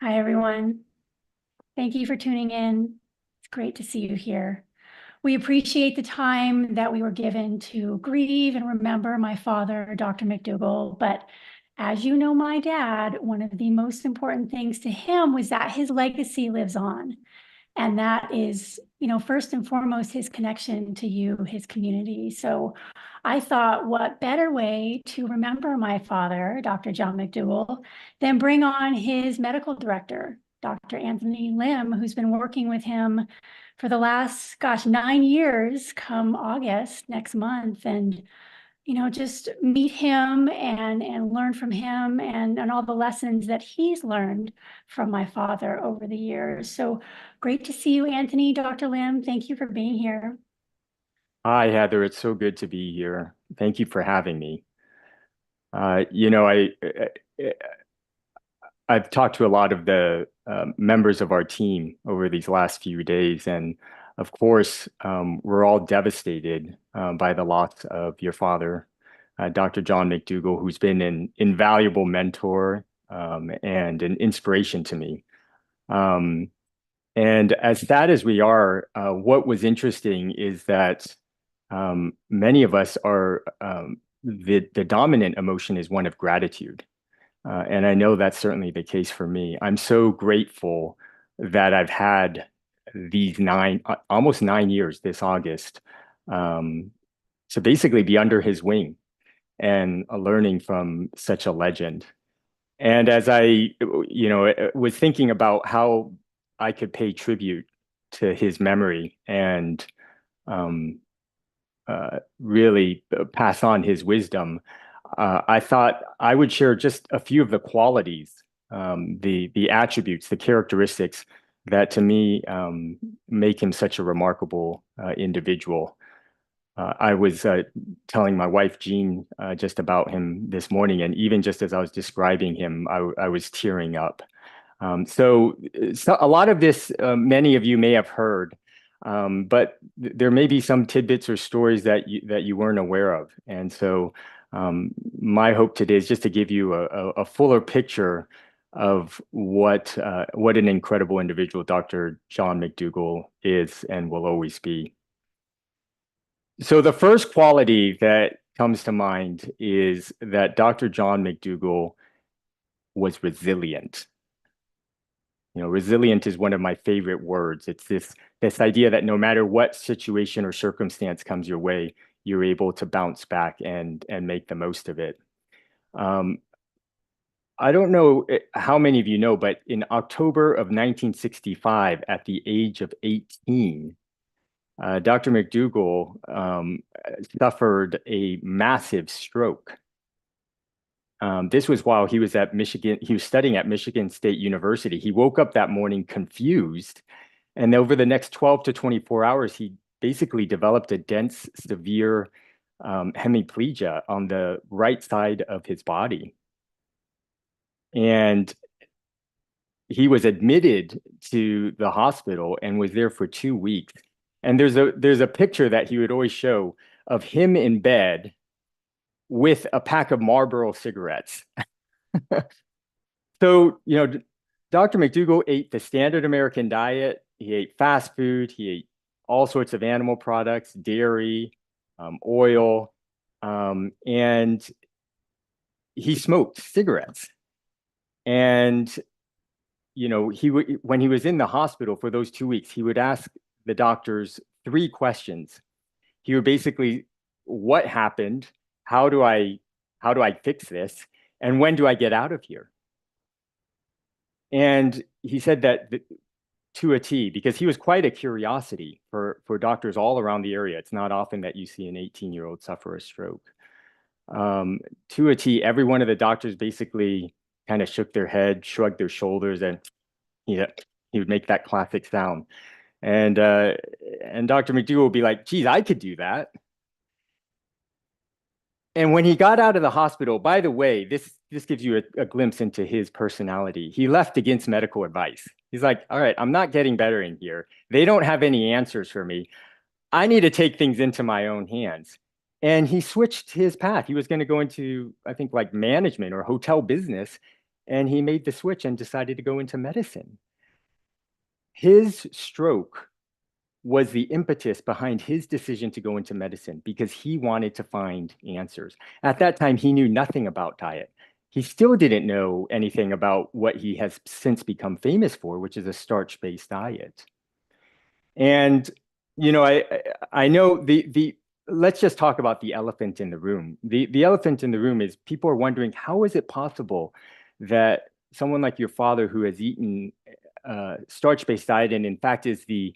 Hi, everyone. Thank you for tuning in. It's great to see you here. We appreciate the time that we were given to grieve and remember my father, Dr. McDougall. But as you know, my dad, one of the most important things to him was that his legacy lives on. And that is, first and foremost, his connection to you, his community. So I thought, what better way to remember my father, Dr. John McDougall, than bring on his medical director, Dr. Anthony Lim, who's been working with him for the last, 9 years, come August next month. And just meet him and learn from him and all the lessons that he's learned from my father over the years. So great to see you, Anthony, Dr. Lim. Thank you for being here. Hi, Heather. It's so good to be here. Thank you for having me. Uh, you know, I, I've talked to a lot of the members of our team over these last few days, and of course, we're all devastated by the loss of your father, Dr. John McDougall, who's been an invaluable mentor and an inspiration to me. Um, and as sad as we are, what was interesting is that many of us are the dominant emotion is one of gratitude. And I know that's certainly the case for me. I'm so grateful that I've had these almost 9 years this August, um, to basically be under his wing and learning from such a legend. And as I was thinking about how I could pay tribute to his memory and um, really pass on his wisdom, I thought I would share just a few of the qualities, the attributes, the characteristics that to me make him such a remarkable individual. I was telling my wife Jean just about him this morning, and even just as I was describing him, I was tearing up. So a lot of this, many of you may have heard, but there may be some tidbits or stories that you weren't aware of. And so my hope today is just to give you a fuller picture of what an incredible individual Dr. John McDougall is and will always be. So the first quality that comes to mind is that Dr. John McDougall was resilient. Resilient is one of my favorite words. It's this idea that no matter what situation or circumstance comes your way, you're able to bounce back and make the most of it. Um, I don't know how many of you know, but in October of 1965, at the age of 18, Dr. McDougall suffered a massive stroke. This was while he was at Michigan. He was studying at Michigan State University. He woke up that morning confused, and over the next 12 to 24 hours, he basically developed a dense, severe hemiplegia on the right side of his body. And he was admitted to the hospital and was there for 2 weeks. And there's a picture that he would always show of him in bed with a pack of Marlboro cigarettes. So, Dr. McDougall ate the standard American diet. He ate fast food. He ate all sorts of animal products, dairy, oil, and he smoked cigarettes. And, when he was in the hospital for those 2 weeks, he would ask the doctors three questions. He would basically, what happened? How do I fix this? And when do I get out of here? And he said that to a T, because he was quite a curiosity for doctors all around the area. It's not often that you see an 18-year-old suffer a stroke. To a T, every one of the doctors basically kind of shook their head, shrugged their shoulders, and he would make that classic sound. And Dr. McDougall would be like, geez, I could do that. And when he got out of the hospital, by the way, this gives you a glimpse into his personality. He left against medical advice. He's like, all right, I'm not getting better in here. They don't have any answers for me. I need to take things into my own hands. And he switched his path. He was going to go into, I think, like management or hotel business. and he made the switch and decided to go into medicine. His stroke was the impetus behind his decision to go into medicine because he wanted to find answers. At that time, he knew nothing about diet. He still didn't know anything about what he has since become famous for, which is a starch-based diet. And I know the let's just talk about the elephant in the room. The elephant in the room is people are wondering, how is it possible that someone like your father, who has eaten starch-based diet and in fact is the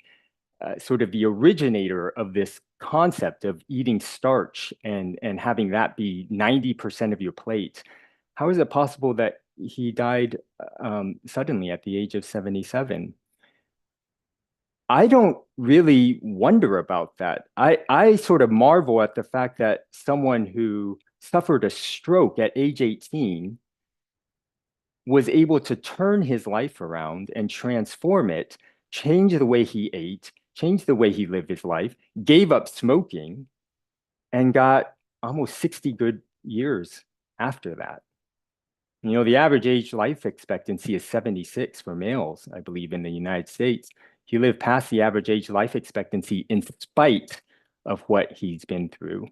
sort of the originator of this concept of eating starch and having that be 90% of your plate. How is it possible that he died suddenly at the age of 77? I don't really wonder about that. I sort of marvel at the fact that someone who suffered a stroke at age 18 was able to turn his life around and transform it, change the way he ate, change the way he lived his life, gave up smoking, and got almost 60 good years after that. The average age life expectancy is 76 for males, I believe, in the United States. He lived past the average age life expectancy in spite of what he's been through.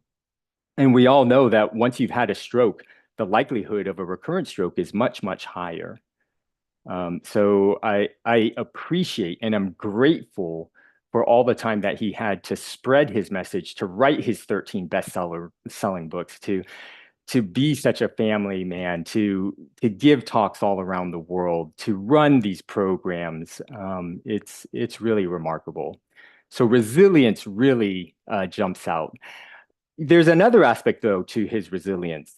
And we all know that once you've had a stroke, the likelihood of a recurrent stroke is much, much higher. So I appreciate and I'm grateful for all the time that he had to spread his message, to write his 13 selling books, to be such a family man, to give talks all around the world, to run these programs. It's really remarkable. So resilience really jumps out. There's another aspect, though, to his resilience.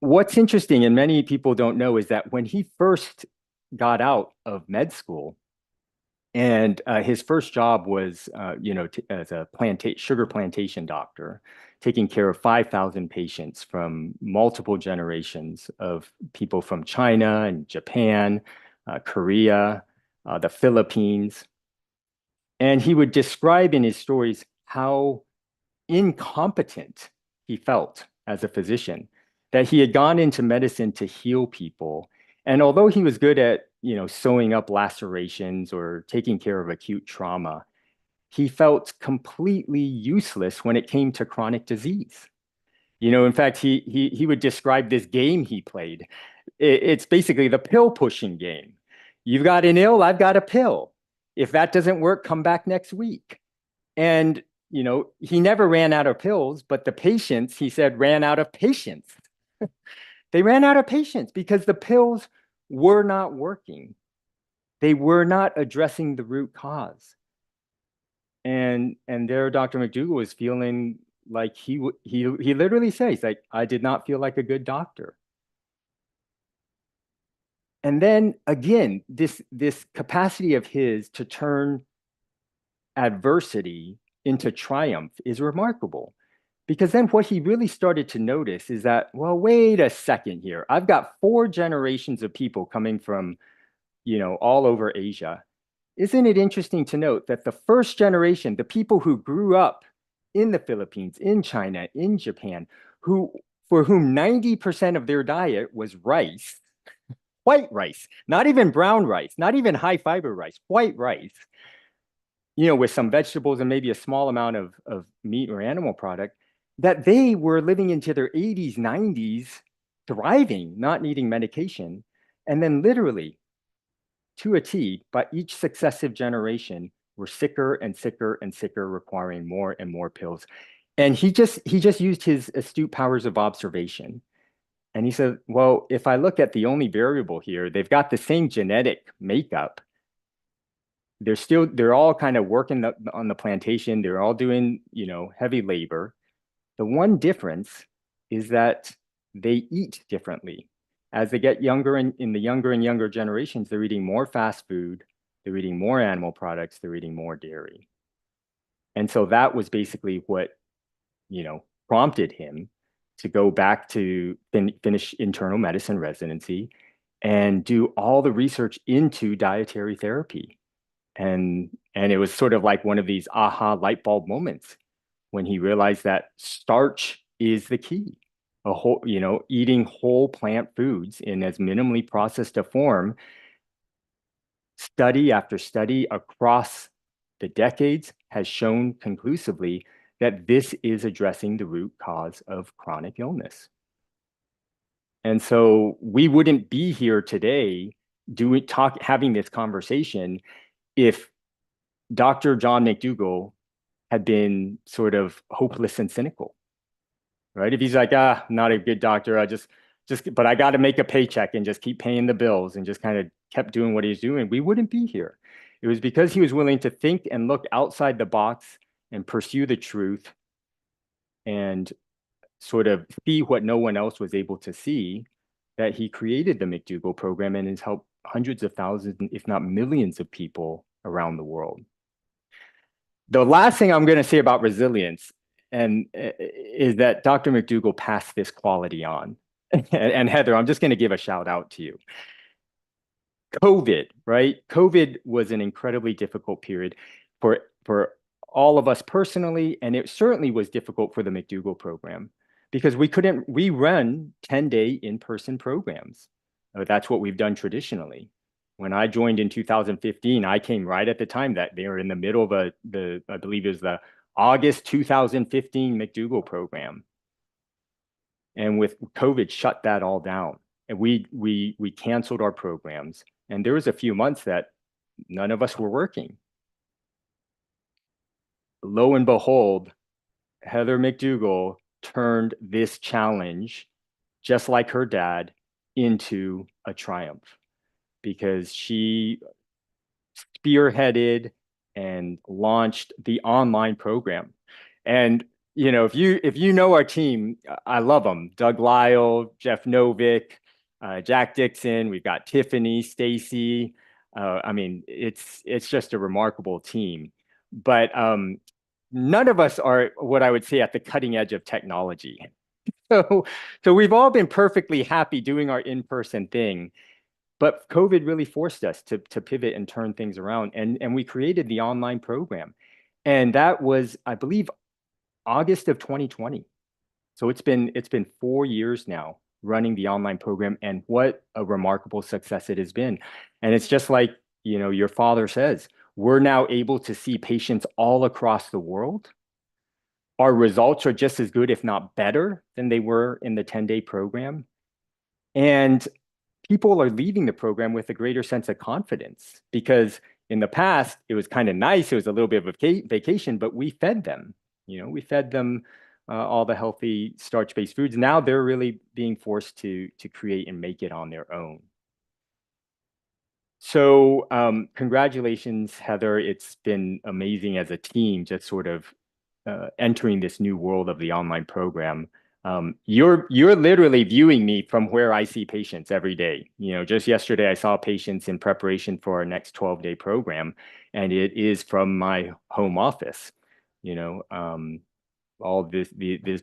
What's interesting, and many people don't know, is that when he first got out of med school, and his first job was, as a sugar plantation doctor, taking care of 5,000 patients from multiple generations of people from China and Japan, Korea, the Philippines. And he would describe in his stories how incompetent he felt as a physician, that he had gone into medicine to heal people. And although he was good at, sewing up lacerations or taking care of acute trauma, he felt completely useless when it came to chronic disease. In fact, he would describe this game he played. It's basically the pill pushing game. You've got an ill, I've got a pill. If that doesn't work, come back next week. And he never ran out of pills, but the patients, he said, ran out of patience. They ran out of patience because the pills were not working. They were not addressing the root cause. And there, Dr. McDougall was feeling like he literally says, like, I did not feel like a good doctor. And then again, this capacity of his to turn adversity into triumph is remarkable. Because then what he really started to notice is that, well, wait a second here. I've got 4 generations of people coming from, all over Asia. Isn't it interesting to note that the first generation, the people who grew up in the Philippines, in China, in Japan, for whom 90% of their diet was rice, white rice, not even brown rice, not even high fiber rice, white rice, with some vegetables and maybe a small amount of meat or animal product, that they were living into their 80s, 90s, thriving, not needing medication. And then literally to a T, but each successive generation were sicker and sicker and sicker, requiring more and more pills. And he just used his astute powers of observation. And he said, well, if I look at the only variable here, they've got the same genetic makeup. They're all kind of working on the plantation. They're all doing, heavy labor. The one difference is that they eat differently. As they get younger and in the younger and younger generations, they're eating more fast food, they're eating more animal products, they're eating more dairy. And so that was basically what, prompted him to go back to finish internal medicine residency and do all the research into dietary therapy. And it was sort of like one of these aha light bulb moments when he realized that starch is the key. eating whole plant foods in as minimally processed a form, study after study across the decades has shown conclusively that this is addressing the root cause of chronic illness. And so we wouldn't be here today having this conversation if Dr. John McDougall had been sort of hopeless and cynical, right? If he's like, not a good doctor, but I got to make a paycheck and just keep paying the bills and just kind of kept doing what he's doing, we wouldn't be here. It was because he was willing to think and look outside the box and pursue the truth and sort of see what no one else was able to see, that he created the McDougall program and has helped hundreds of thousands, if not millions of people around the world. The last thing I'm going to say about resilience is that Dr. McDougall passed this quality on. And Heather, I'm just going to give a shout out to you. COVID, right? COVID was an incredibly difficult period for all of us personally, and it certainly was difficult for the McDougall program because we run 10-day in-person programs. That's what we've done traditionally. When I joined in 2015, I came right at the time that they were in the middle of I believe it was the August 2015 McDougall program. And with COVID, shut that all down. And we canceled our programs. And there was a few months that none of us were working. Lo and behold, Heather McDougall turned this challenge, just like her dad, into a triumph because she spearheaded and launched the online program. And if you know our team, I love them. Doug Lyle, Jeff Novick, Jack Dixon. We've got Tiffany, Stacy. I mean, it's just a remarkable team. But none of us are what I would say at the cutting edge of technology. So we've all been perfectly happy doing our in-person thing. But COVID really forced us to pivot and turn things around. And we created the online program. And that was, I believe, August of 2020. So it's been 4 years now running the online program, and what a remarkable success it has been. And it's just like, your father says, we're now able to see patients all across the world. Our results are just as good, if not better, than they were in the 10-day program. And people are leaving the program with a greater sense of confidence because in the past, it was kind of nice. It was a little bit of a vacation, but we fed them. We fed them all the healthy starch-based foods. Now they're really being forced to create and make it on their own. So congratulations, Heather. It's been amazing as a team, just sort of entering this new world of the online program. You're literally viewing me from where I see patients every day. Just yesterday I saw patients in preparation for our next 12-day program, and it is from my home office. All this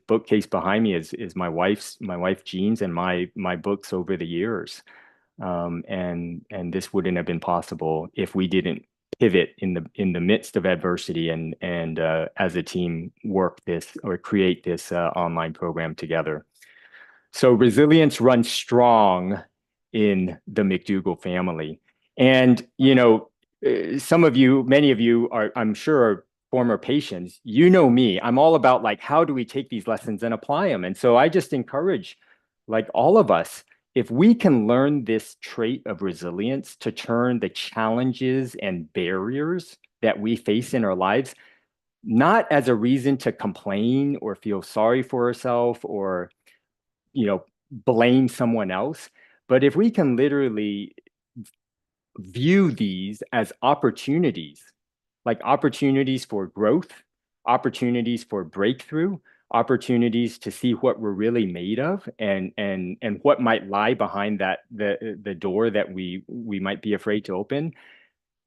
bookcase behind me is my wife Jean's and my books over the years. And this wouldn't have been possible if we didn't pivot in the midst of adversity and as a team work this or create this online program together. So resilience runs strong in the McDougall family. And many of you are, I'm sure, are former patients. Me, I'm all about like, how do we take these lessons and apply them? And so I just encourage like all of us, if we can learn this trait of resilience to turn the challenges and barriers that we face in our lives, not as a reason to complain or feel sorry for ourselves or, blame someone else, but if we can literally view these as opportunities, like opportunities for growth, opportunities for breakthrough, opportunities to see what we're really made of and what might lie behind the door that we might be afraid to open.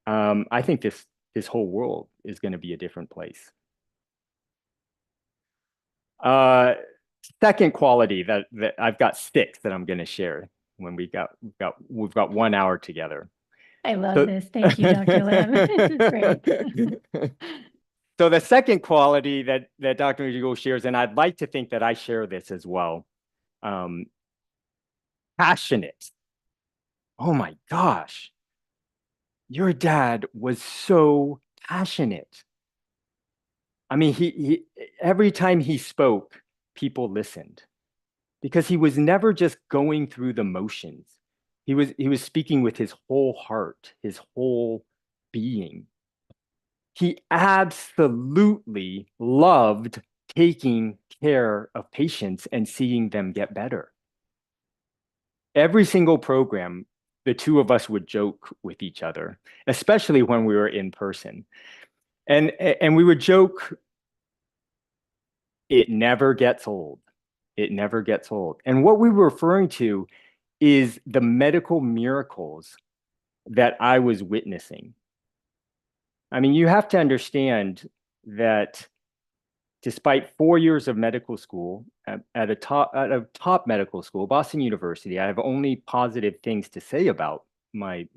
I think this whole world is going to be a different place. Second quality that I've got 6 that I'm going to share when we've got 1 hour together. I love this. Thank you, Dr. Lim. This is great. So the second quality that Dr. McDougall shares, and I'd like to think that I share this as well, um, passionate. Oh my gosh, your dad was so passionate. I mean, he every time he spoke, people listened because he was never just going through the motions. He was speaking with his whole heart, his whole being. He absolutely loved taking care of patients and seeing them get better. Every single program, the two of us would joke with each other, especially when we were in person. And we would joke, it never gets old. It never gets old. And what we were referring to is the medical miracles that I was witnessing. I mean, you have to understand that despite 4 years of medical school at a top medical school, Boston University, I have only positive things to say about my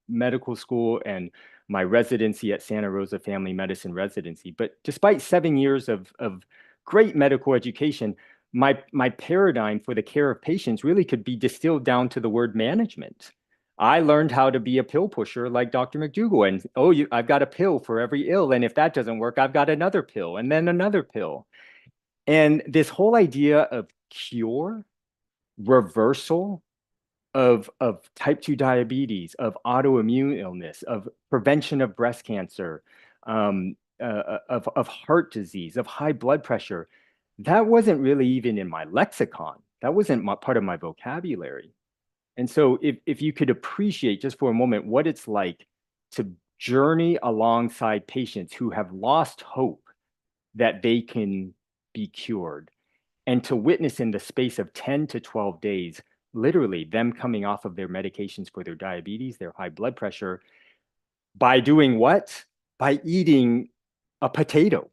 medical school and my residency at Santa Rosa Family Medicine Residency. But despite 7 years of great medical education, my paradigm for the care of patients really could be distilled down to the word management. I learned how to be a pill pusher like Dr. McDougall. And oh, I've got a pill for every ill. And if that doesn't work, I've got another pill and then another pill. And this whole idea of cure, reversal of type 2 diabetes, of autoimmune illness, of prevention of breast cancer, of heart disease, of high blood pressure, that wasn't really even in my lexicon. That wasn't part of my vocabulary. And so if you could appreciate just for a moment what it's like to journey alongside patients who have lost hope that they can be cured, and to witness in the space of 10 to 12 days, literally them coming off of their medications for their diabetes, their high blood pressure, by doing what? By eating a potato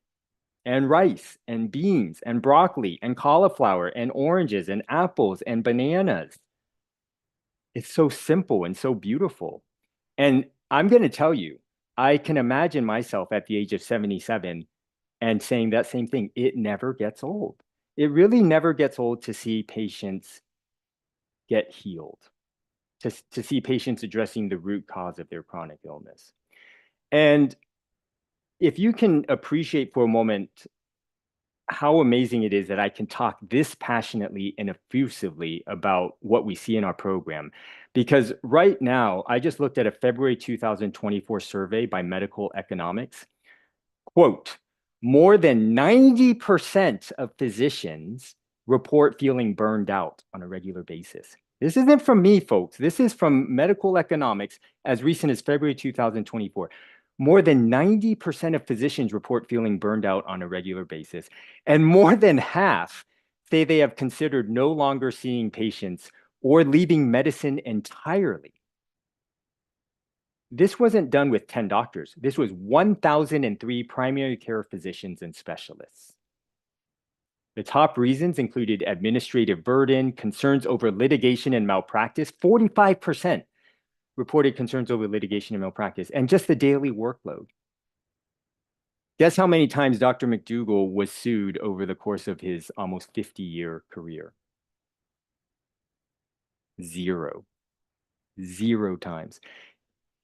and rice and beans and broccoli and cauliflower and oranges and apples and bananas. It's so simple and so beautiful. And I'm going to tell you, I can imagine myself at the age of 77 and saying that same thing. It never gets old. It really never gets old to see patients get healed, to see patients addressing the root cause of their chronic illness. And if you can appreciate for a moment how amazing it is that I can talk this passionately and effusively about what we see in our program. Because right now, I just looked at a February 2024 survey by Medical Economics. Quote, more than 90% of physicians report feeling burned out on a regular basis. This isn't from me, folks. This is from Medical Economics as recent as February 2024. More than 90% of physicians report feeling burned out on a regular basis, and more than half say they have considered no longer seeing patients or leaving medicine entirely. This wasn't done with 10 doctors. This was 1,003 primary care physicians and specialists. The top reasons included administrative burden, concerns over litigation and malpractice. 45% reported concerns over litigation and malpractice, and just the daily workload. Guess how many times Dr. McDougall was sued over the course of his almost 50-year career? Zero. Zero times.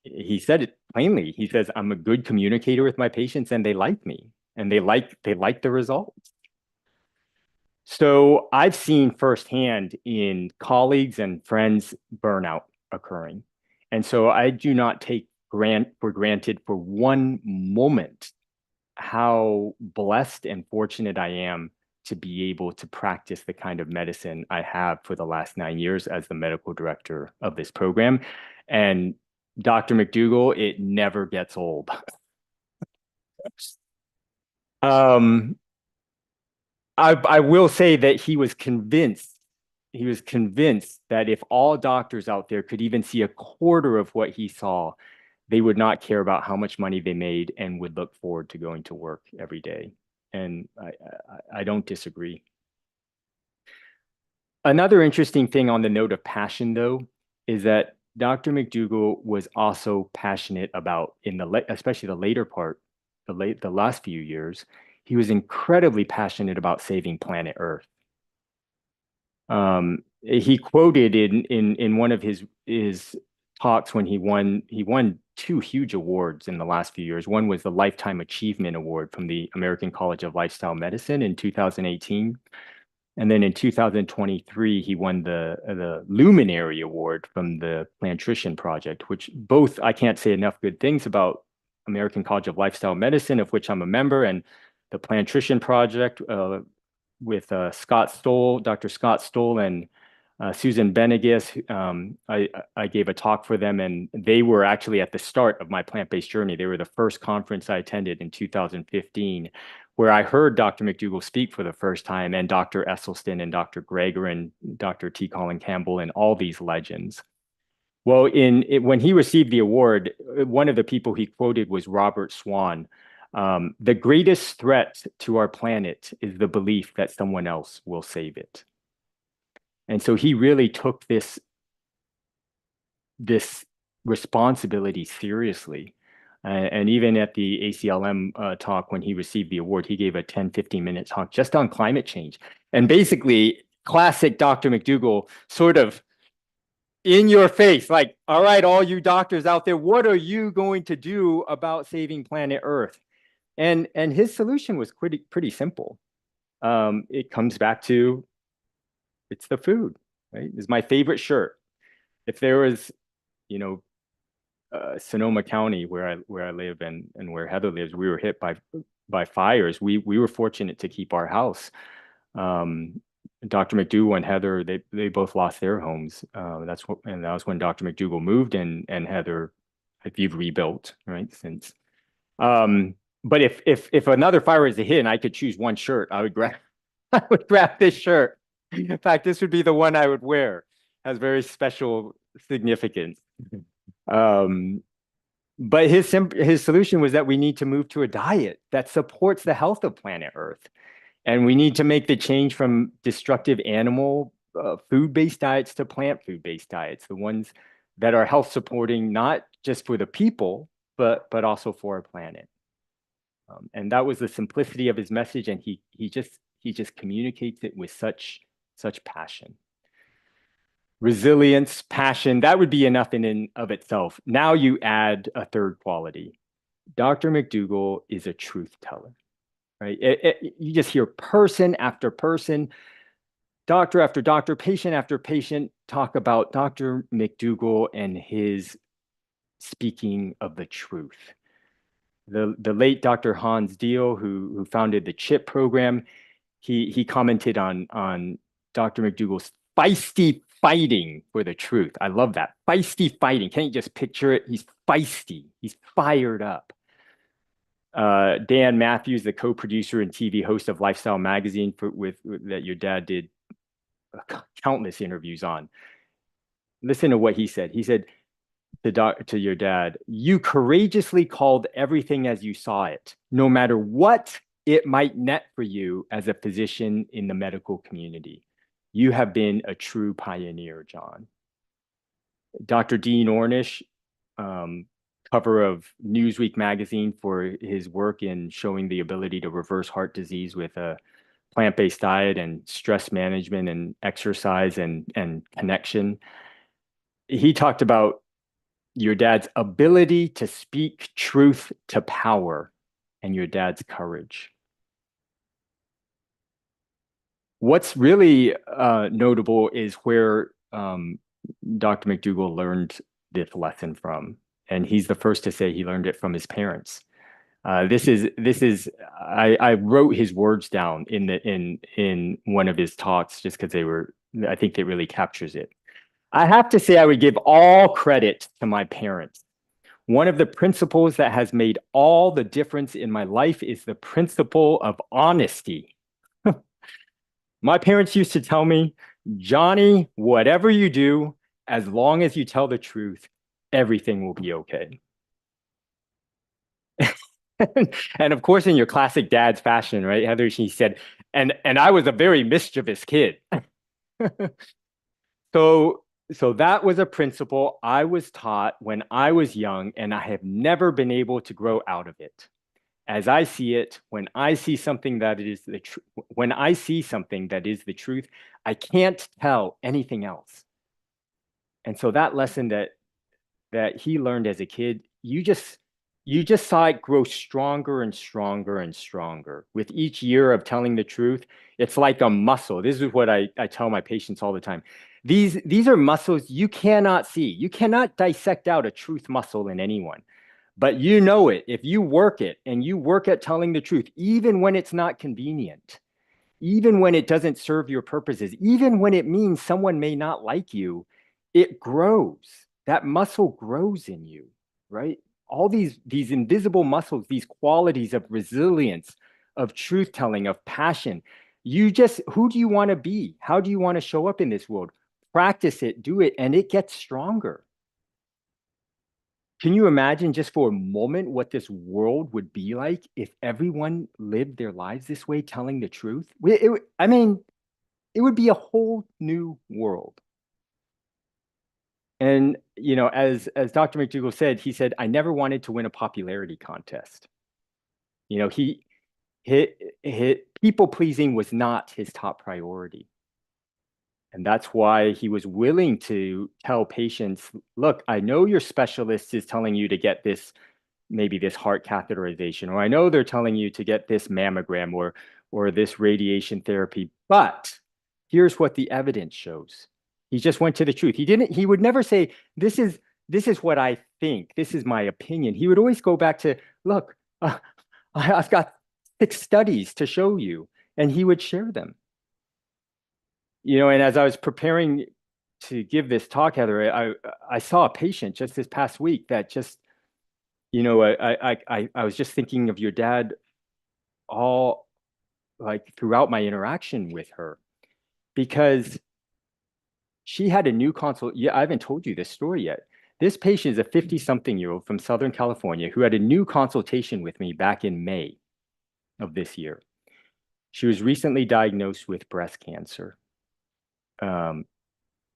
He said it plainly. He says, I'm a good communicator with my patients and they like me and they like the results. So I've seen firsthand in colleagues and friends burnout occurring. And so I do not take for granted for one moment how blessed and fortunate I am to be able to practice the kind of medicine I have for the last 9 years as the medical director of this program. And Dr. McDougall, it never gets old. Um, I will say that he was convinced that if all doctors out there could even see a quarter of what he saw, they would not care about how much money they made and would look forward to going to work every day. And I don't disagree. Another interesting thing on the note of passion, though, is that Dr. McDougall was also passionate about especially the later part, the last few years, he was incredibly passionate about saving planet Earth. He quoted in one of his talks when he won two huge awards in the last few years. One was the Lifetime Achievement Award from the American College of Lifestyle Medicine in 2018. And then in 2023, he won the Luminary Award from the Plantrician Project, which both I can't say enough good things about American College of Lifestyle Medicine, of which I'm a member, and the Plantrician Project with Scott Stoll, Dr. Scott Stoll, and Susan Benegas. I gave a talk for them, and they were actually at the start of my plant-based journey. They were the first conference I attended in 2015, where I heard Dr. McDougall speak for the first time, and Dr. Esselstyn and Dr. Greger and Dr. T. Colin Campbell and all these legends. Well, when he received the award, one of the people he quoted was Robert Swan. The greatest threat to our planet is the belief that someone else will save it. And so he really took this responsibility seriously. And even at the ACLM talk, when he received the award, he gave a 10-15 minute talk just on climate change. And basically, classic Dr. McDougall, sort of in your face, like, all right, all you doctors out there, what are you going to do about saving planet Earth? And his solution was pretty simple. It comes back to, it's the food, right? It's my favorite shirt. If there was, you know, Sonoma County, where I live and where Heather lives, we were hit by fires. We were fortunate to keep our house. Dr. McDougall and Heather, they both lost their homes. That was when Dr. McDougall moved, and Heather, you've rebuilt, right, since. But if another fire was to hit and I could choose one shirt, I would grab this shirt. In fact, this would be the one I would wear. It has very special significance. But his solution was that we need to move to a diet that supports the health of planet Earth. And we need to make the change from destructive animal food-based diets to plant food-based diets, the ones that are health supporting, not just for the people, but also for our planet. And that was the simplicity of his message, and he just communicates it with such passion. Resilience, passion, that would be enough in and of itself. Now you add a third quality. Dr. McDougall is a truth teller, right? You just hear person after person, doctor after doctor, patient after patient talk about Dr. McDougall and his speaking of the truth. The late Dr. Hans Deal, who founded the CHIP program, he commented on Dr. McDougall's feisty fighting for the truth. I love that. Feisty fighting. Can't you just picture it? He's feisty. He's fired up. Dan Matthews, the co-producer and TV host of Lifestyle Magazine, that your dad did countless interviews on. Listen to what he said. He said to your dad, "You courageously called everything as you saw it, no matter what it might net for you as a physician in the medical community. You have been a true pioneer, John." Dr. Dean Ornish, cover of Newsweek magazine for his work in showing the ability to reverse heart disease with a plant-based diet and stress management and exercise and connection. He talked about your dad's ability to speak truth to power and your dad's courage. What's really notable is where Dr. McDougall learned this lesson from, and he's the first to say he learned it from his parents. I wrote his words down in one of his talks just because I think it really captures it. I have to say I would give all credit to my parents. One of the principles that has made all the difference in my life is the principle of honesty. My parents used to tell me, "Johnny, whatever you do, as long as you tell the truth, everything will be okay." And of course, in your classic dad's fashion, right, Heather, she said, and I was a very mischievous kid. So that was a principle I was taught when I was young, and I have never been able to grow out of it. as I see it, when I see something that is the truth, when I see something that is the truth, I can't tell anything else. And so that lesson that he learned as a kid, you just saw it grow stronger and stronger and stronger. With each year of telling the truth, it's like a muscle. This is what I tell my patients all the time. These are muscles you cannot see. You cannot dissect out a truth muscle in anyone, but you know it. If you work it and you work at telling the truth, even when it's not convenient, even when it doesn't serve your purposes, even when it means someone may not like you, it grows. That muscle grows in you, right? All these invisible muscles, these qualities of resilience, of truth telling, of passion. Who do you want to be? How do you want to show up in this world? Practice it, do it, and it gets stronger. Can you imagine just for a moment what this world would be like if everyone lived their lives this way, telling the truth? I mean, it would be a whole new world. And as Dr. McDougall said, he said, I never wanted to win a popularity contest. He people pleasing was not his top priority. And that's why he was willing to tell patients, look, I know your specialist is telling you to get maybe this heart catheterization, or I know they're telling you to get this mammogram or this radiation therapy, but here's what the evidence shows. He just went to the truth. He would never say, this is what I think, this is my opinion. He would always go back to, look, I've got 6 studies to show you, and he would share them. And as I was preparing to give this talk, Heather, I saw a patient just this past week that just, I was just thinking of your dad all like throughout my interaction with her, because she had a new consult. Yeah, I haven't told you this story yet. This patient is a 50-something-year-old from Southern California who had a new consultation with me back in May of this year. She was recently diagnosed with breast cancer.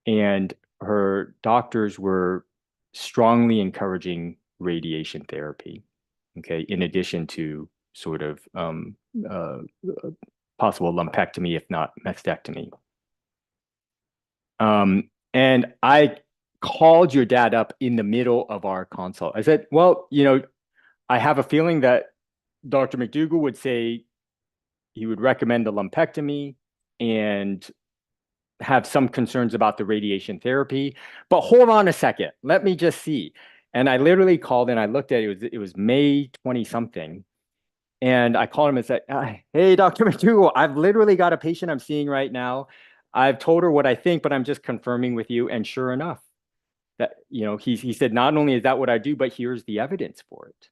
And her doctors were strongly encouraging radiation therapy, okay, in addition to sort of possible lumpectomy, if not mastectomy. And I called your dad up in the middle of our consult. I said, well, I have a feeling that Dr. McDougall would say he would recommend the lumpectomy and have some concerns about the radiation therapy, but hold on a second, let me just see. And I literally called and I looked at it, it was May 20 something. And I called him and said, hey, Dr. McDougall, I've literally got a patient I'm seeing right now. I've told her what I think, but I'm just confirming with you. And sure enough, that, he said, not only is that what I do, but here's the evidence for it.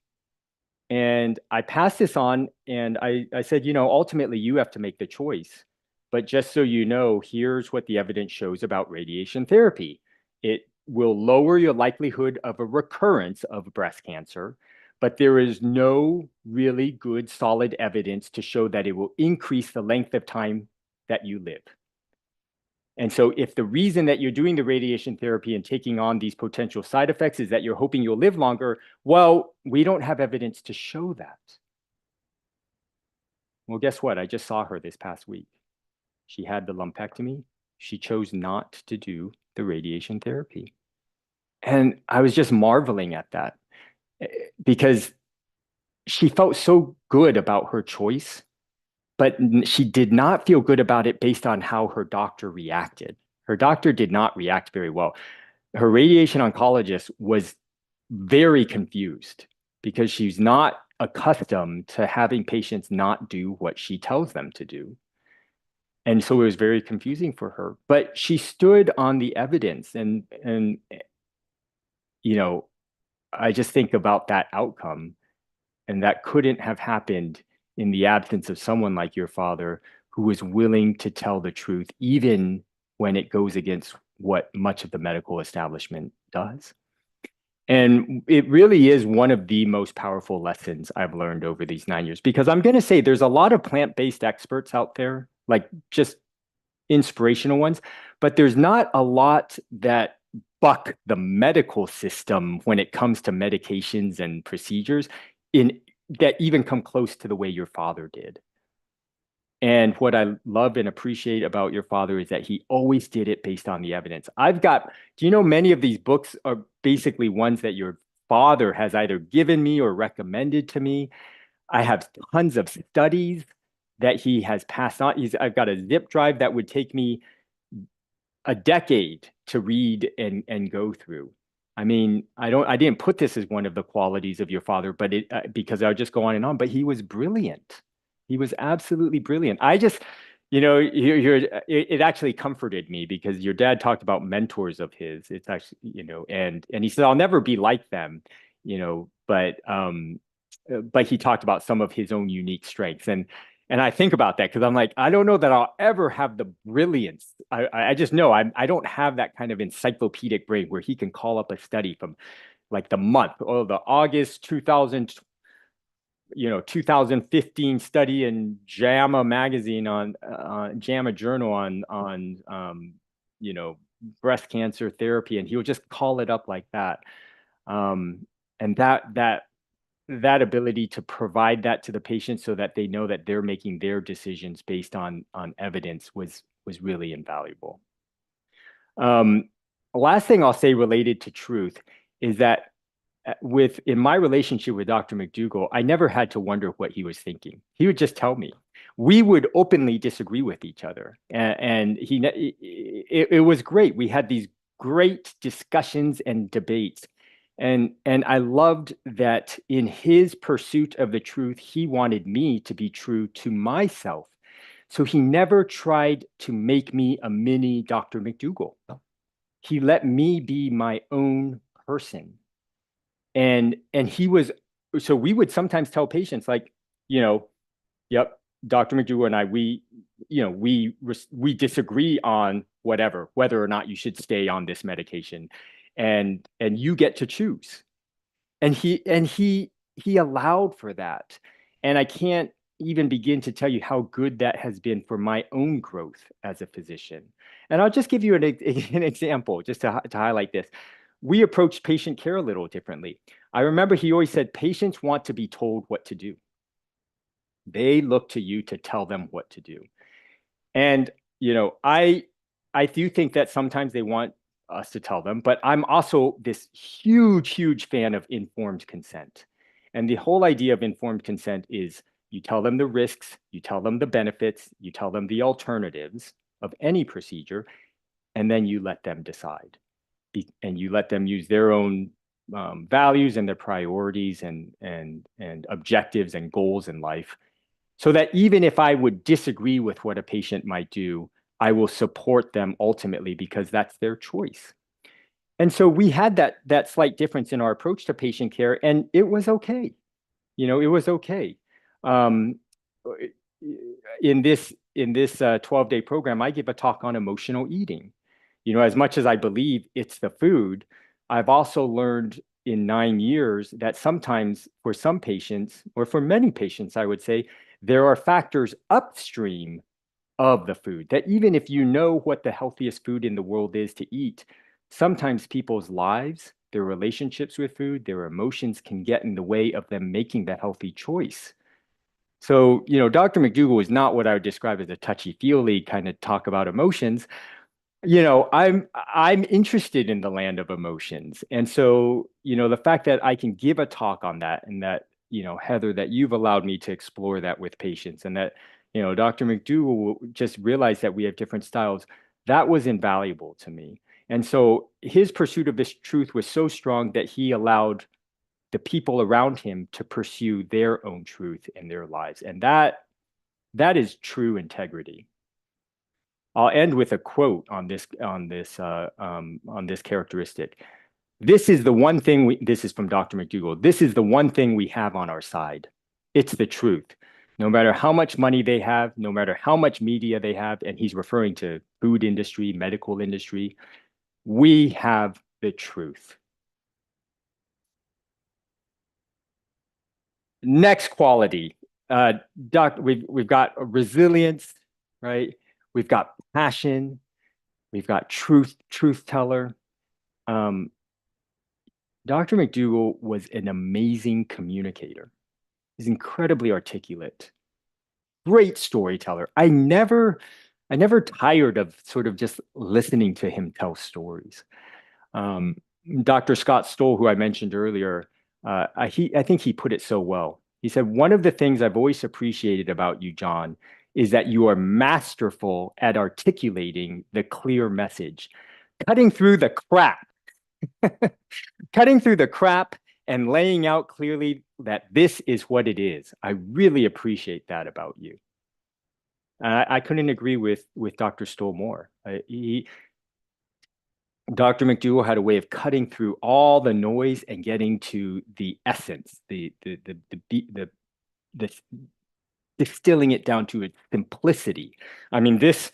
And I passed this on and I said, ultimately you have to make the choice. But just so you know, here's what the evidence shows about radiation therapy. It will lower your likelihood of a recurrence of breast cancer, but there is no really good, solid evidence to show that it will increase the length of time that you live. And so if the reason that you're doing the radiation therapy and taking on these potential side effects is that you're hoping you'll live longer, well, we don't have evidence to show that. Well, guess what? I just saw her this past week. She had the lumpectomy. She chose not to do the radiation therapy. And I was just marveling at that because she felt so good about her choice, but she did not feel good about it based on how her doctor reacted. Her doctor did not react very well. Her radiation oncologist was very confused because she's not accustomed to having patients not do what she tells them to do. And so it was very confusing for her, but she stood on the evidence and I just think about that outcome, and that couldn't have happened in the absence of someone like your father who was willing to tell the truth, even when it goes against what much of the medical establishment does. And it really is one of the most powerful lessons I've learned over these 9 years, because I'm going to say there's a lot of plant-based experts out there, like just inspirational ones, but there's not a lot that buck the medical system when it comes to medications and procedures in that even come close to the way your father did. And what I love and appreciate about your father is that he always did it based on the evidence. Do you know many of these books are basically ones that your father has either given me or recommended to me? I have tons of studies that he has passed on. I've got a zip drive that would take me a decade to read and go through. I mean, I didn't put this as one of the qualities of your father, but because I would just go on and on. But he was brilliant. He was absolutely brilliant. I just, it actually comforted me because your dad talked about mentors of his. It's actually, and he said I'll never be like them, but he talked about some of his own unique strengths. And I think about that because I'm like, I don't know that I'll ever have the brilliance. I just know I don't have that kind of encyclopedic brain where he can call up a study from like the month or the August 2015 study in JAMA magazine on JAMA journal on breast cancer therapy, and he would just call it up like that. And that ability to provide that to the patient so that they know that they're making their decisions based on evidence was really invaluable. Last thing I'll say related to truth is that in my relationship with Dr. McDougall, I never had to wonder what he was thinking. He would just tell me. We would openly disagree with each other, and it was great. We had these great discussions and debates. And I loved that in his pursuit of the truth, he wanted me to be true to myself. So he never tried to make me a mini Dr. McDougall. He let me be my own person. And so we would sometimes tell patients like, yep, Dr. McDougall and I, we disagree on whether or not you should stay on this medication, and you get to choose. And he allowed for that. And I can't even begin to tell you how good that has been for my own growth as a physician. And I'll just give you an example just to highlight this. We approached patient care a little differently. I remember he always said, patients want to be told what to do. They look to you to tell them what to do. And, I do think that sometimes they want us to tell them, but I'm also this huge, huge fan of informed consent. And the whole idea of informed consent is you tell them the risks, you tell them the benefits, you tell them the alternatives of any procedure, and then you let them decide. And you let them use their own values and their priorities and objectives and goals in life, so that even if I would disagree with what a patient might do, I will support them ultimately because that's their choice. And so we had that slight difference in our approach to patient care, and it was okay. It was okay. Um, in this 12-day program, I give a talk on emotional eating. As much as I believe it's the food, I've also learned in 9 years that sometimes for some patients, or for many patients, I would say, there are factors upstream of the food that even if you know what the healthiest food in the world is to eat, sometimes people's lives, their relationships with food, their emotions can get in the way of them making the healthy choice. So, Dr. McDougall is not what I would describe as a touchy-feely kind of talk about emotions. I'm interested in the land of emotions. And so, the fact that I can give a talk on that, and that, Heather, that you've allowed me to explore that with patients, and that, Dr. McDougall just realized that we have different styles, that was invaluable to me. And so his pursuit of this truth was so strong that he allowed the people around him to pursue their own truth in their lives. And that is true integrity. I'll end with a quote on this characteristic. This is from Dr. McDougall. This is the one thing we have on our side. It's the truth. No matter how much money they have, no matter how much media they have, and he's referring to food industry, medical industry, we have the truth. Next quality, we've got resilience, right? We've got passion. We've got truth teller. Dr. McDougall was an amazing communicator. He's incredibly articulate, great storyteller. I never tired of sort of just listening to him tell stories. Um, Dr. Scott Stoll, who I mentioned earlier, I think he put it so well. He said, one of the things I've always appreciated about you, John, is that you are masterful at articulating the clear message, cutting through the crap, cutting through the crap and laying out clearly that this is what it is. I really appreciate that about you. I couldn't agree with Dr. Stoll more. Dr. McDougall had a way of cutting through all the noise and getting to the essence, the distilling it down to its simplicity. I mean, this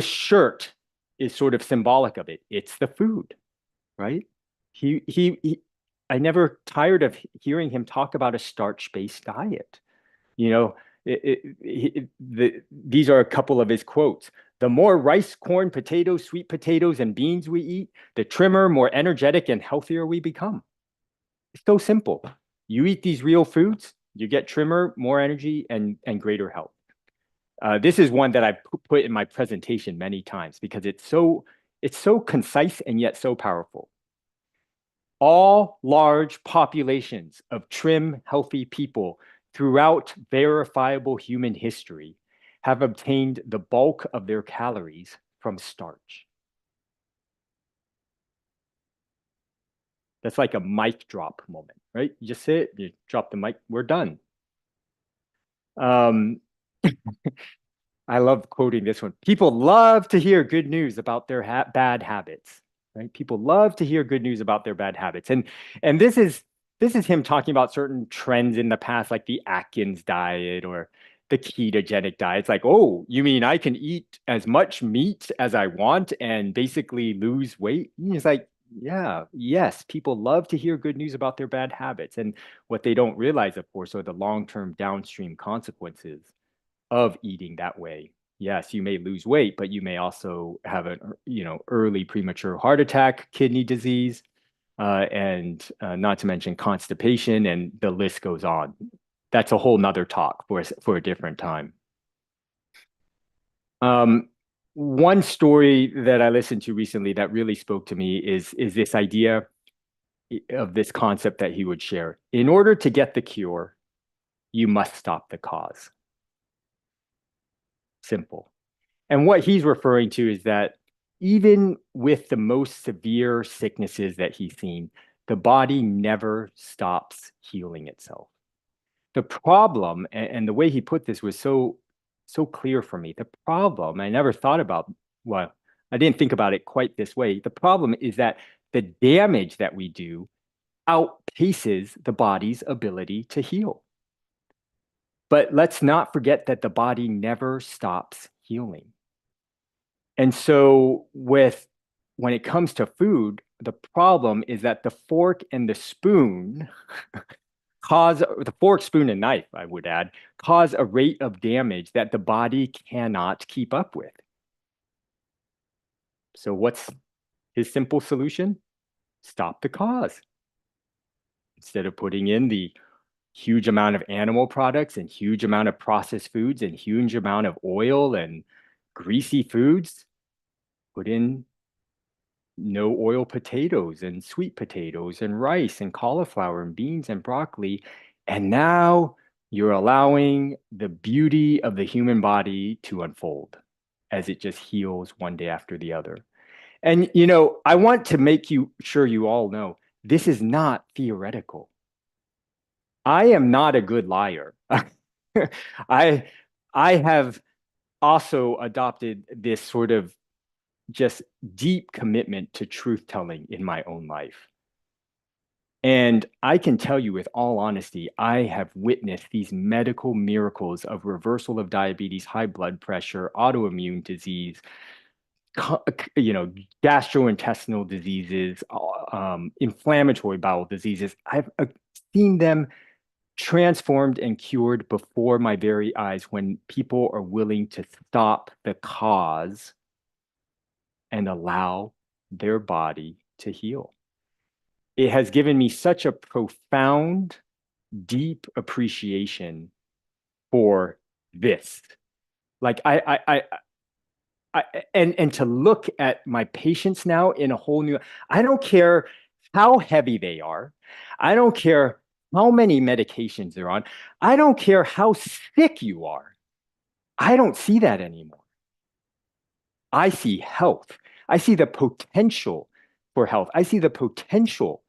shirt is sort of symbolic of it. It's the food, right? He I never tired of hearing him talk about a starch-based diet. You know, these are a couple of his quotes. The more rice, corn, potatoes, sweet potatoes, and beans we eat, the trimmer, more energetic, and healthier we become. It's so simple. You eat these real foods, you get trimmer, more energy, and greater health. This is one that I've put in my presentation many times because it's so concise and yet so powerful. All large populations of trim, healthy people throughout verifiable human history have obtained the bulk of their calories from starch. That's like a mic drop moment, right? You just say it, you drop the mic, we're done. Um, I love quoting this one. People love to hear good news about their bad habits, right? People love to hear good news about their bad habits. And this is him talking about certain trends in the past, like the Atkins diet or the ketogenic diet. It's like, oh, you mean I can eat as much meat as I want and basically lose weight? It's like, yeah, yes, people love to hear good news about their bad habits. And what they don't realize, of course, are the long-term downstream consequences of eating that way. Yes, you may lose weight, but you may also have an early premature heart attack, kidney disease, and not to mention constipation, and the list goes on. That's a whole nother talk for a different time. Um, One story that I listened to recently that really spoke to me is this idea of this concept that he would share. In order to get the cure, you must stop the cause. Simple. And what he's referring to is that even with the most severe sicknesses that he's seen, the body never stops healing itself. The problem, and the way he put this was so clear for me. The problem, I never thought about, well, I didn't think about it quite this way. The problem is that the damage that we do outpaces the body's ability to heal. But let's not forget that the body never stops healing. And so when it comes to food, the problem is that the fork and the spoon cause the fork, spoon, and knife, I would add, cause a rate of damage that the body cannot keep up with. So what's his simple solution? Stop the cause. Instead of putting in the huge amount of animal products and huge amount of processed foods and huge amount of oil and greasy foods, put in no oil potatoes and sweet potatoes and rice and cauliflower and beans and broccoli. And now you're allowing the beauty of the human body to unfold as it just heals one day after the other. And, I want to make sure you all know this is not theoretical. I am not a good liar. I I have also adopted this sort of just deep commitment to truth telling in my own life. And I can tell you with all honesty, I have witnessed these medical miracles of reversal of diabetes, high blood pressure, autoimmune disease, gastrointestinal diseases, inflammatory bowel diseases. I've seen them transformed and cured before my very eyes when people are willing to stop the cause and allow their body to heal. It has given me such a profound deep appreciation for this. Like and to look at my patients now in a whole new, I don't care how heavy they are. I don't care how many medications they're on. I don't care how sick you are. I don't see that anymore. I see health. I see the potential for health. I see the potential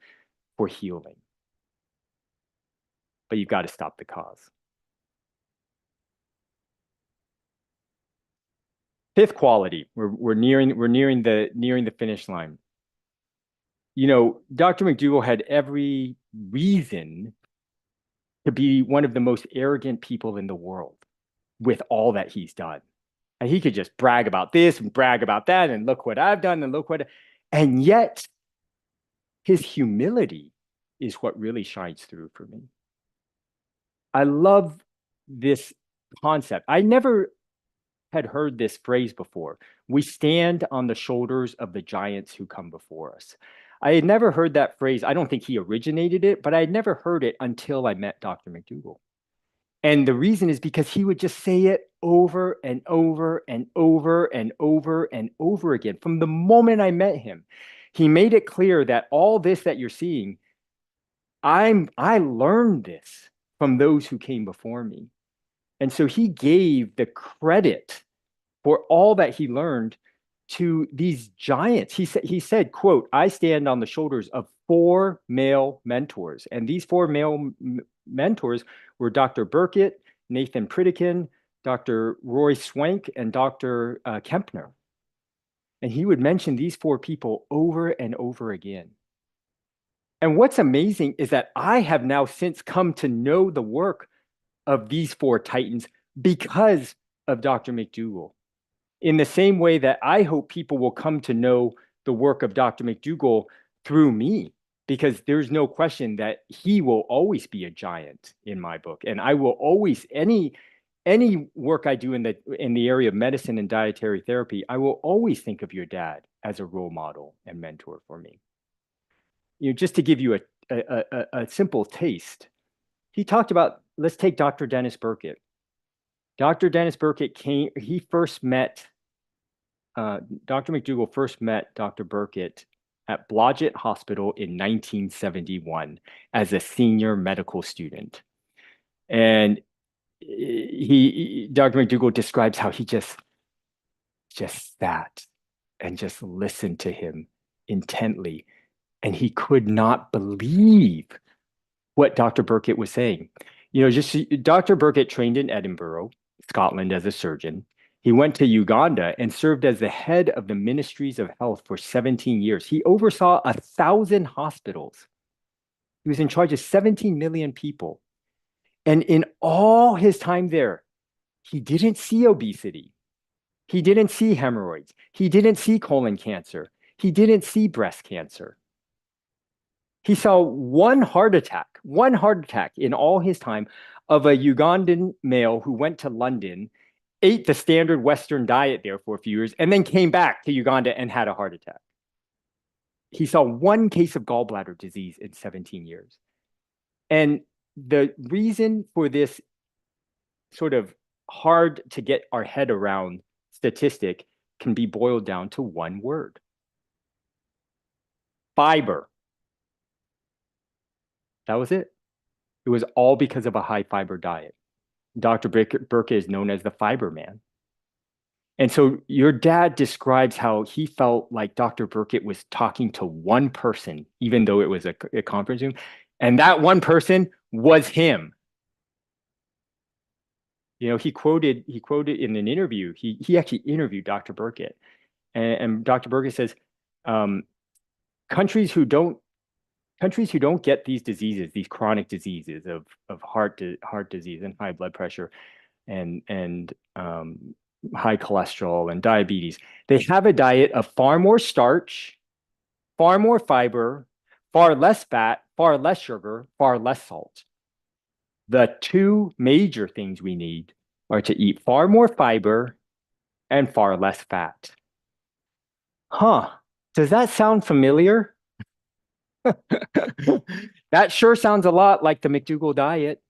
for healing. But you've got to stop the cause. Fifth quality. We're nearing the finish line. You know, Dr. McDougall had every reason to be one of the most arrogant people in the world with all that he's done. And he could just brag about this and brag about that and look what I've done and look what, and yet his humility is what really shines through for me. I love this concept. I never had heard this phrase before. We stand on the shoulders of the giants who come before us. I had never heard that phrase. I don't think he originated it, but I had never heard it until I met Dr. McDougall. And the reason is because he would just say it over and over and over and over and over again. From the moment I met him, he made it clear that all this that you're seeing, I learned this from those who came before me. And so he gave the credit for all that he learned to these giants. He said, quote, I stand on the shoulders of 4 male mentors. And these 4 male mentors were Dr. Burkitt, Nathan Pritikin, Dr. Roy Swank, and Dr. Kempner. And he would mention these 4 people over and over again. And what's amazing is that I have now since come to know the work of these 4 titans because of Dr. McDougall. In the same way that I hope people will come to know the work of Dr. McDougall through me, because there's no question that he will always be a giant in my book. And I will always, any work I do in the area of medicine and dietary therapy, I will always think of your dad as a role model and mentor for me. You know, just to give you a simple taste, he talked about, let's take Dr. Dennis Burkitt. Dr. Dennis Burkitt Dr. McDougall first met Dr. Burkitt at Blodgett Hospital in 1971 as a senior medical student. And Dr. McDougall describes how he just sat and just listened to him intently. And he could not believe what Dr. Burkitt was saying. You know, Dr. Burkitt trained in Edinburgh, Scotland, as a surgeon. He went to Uganda and served as the head of the Ministries of Health for 17 years. He oversaw 1,000 hospitals. He was in charge of 17 million people. And in all his time there, he didn't see obesity. He didn't see hemorrhoids. He didn't see colon cancer. He didn't see breast cancer. He saw one heart attack in all his time of a Ugandan male who went to London, ate the standard Western diet there for a few years, and then came back to Uganda and had a heart attack. He saw one case of gallbladder disease in 17 years. And the reason for this sort of hard to get our head around statistic can be boiled down to one word: fiber. That was it. It was all because of a high fiber diet. Dr. Burkitt is known as the fiber man. And so your dad describes how he felt like Dr. Burkitt was talking to one person, even though it was a conference room. And that one person was him. You know, he quoted in an interview, he actually interviewed Dr. Burkitt. And Dr. Burkitt says, countries who don't get these diseases, these chronic diseases of heart disease and high blood pressure and high cholesterol and diabetes, they have a diet of far more starch, far more fiber, far less fat, far less sugar, far less salt. The 2 major things we need are to eat far more fiber and far less fat. Huh? Does that sound familiar? That sure sounds a lot like the McDougall diet.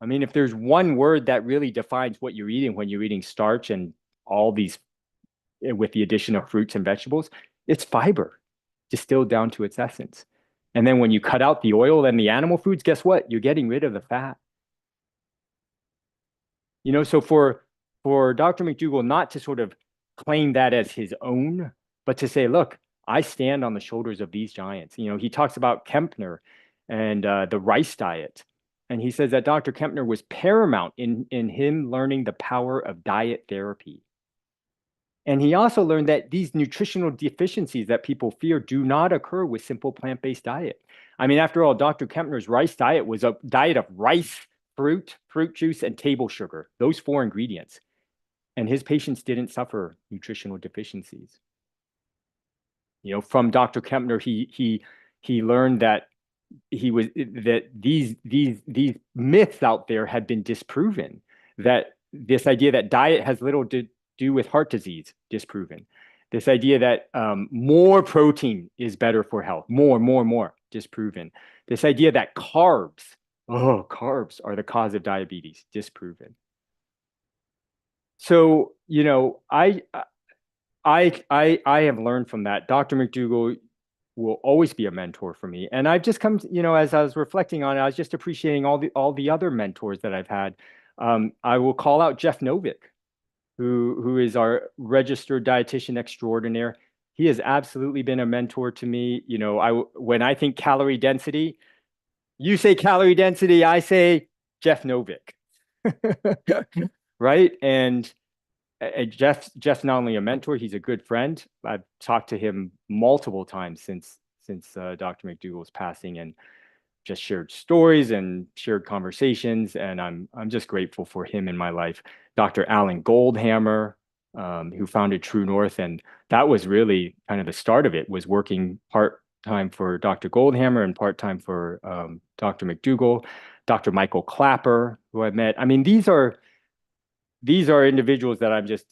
I mean, if there's one word that really defines what you're eating when you're eating starch and all these with the addition of fruits and vegetables, it's fiber distilled down to its essence. And then when you cut out the oil and the animal foods, guess what? You're getting rid of the fat. So for Dr. McDougall not to sort of claim that as his own, but to say, look, I stand on the shoulders of these giants. He talks about Kempner and the rice diet. And he says that Dr. Kempner was paramount in him learning the power of diet therapy. And he also learned that these nutritional deficiencies that people fear do not occur with simple plant-based diet. I mean, after all, Dr. Kempner's rice diet was a diet of rice, fruit juice, and table sugar, those four ingredients. And his patients didn't suffer nutritional deficiencies. From Dr. Kempner, he learned that these myths out there had been disproven. That this idea that diet has little to do with heart disease, disproven. This idea that more protein is better for health, more, disproven. This idea that carbs are the cause of diabetes, disproven. So, I have learned from that. Dr. McDougall will always be a mentor for me. And I've just come, as I was reflecting on it, I was just appreciating all the other mentors that I've had. I will call out Jeff Novick, who is our registered dietitian extraordinaire. He has absolutely been a mentor to me. When I think calorie density, you say calorie density, I say Jeff Novick. Right? And Jeff's not only a mentor, he's a good friend. I've talked to him multiple times since Dr. McDougall's passing, and just shared stories and shared conversations, and I'm just grateful for him in my life. Dr. Alan Goldhammer, who founded True North, and that was really kind of the start of it, was working part-time for Dr. Goldhammer and part-time for Dr. McDougall. Dr. Michael Clapper, who I met. I mean, these are individuals that I'm just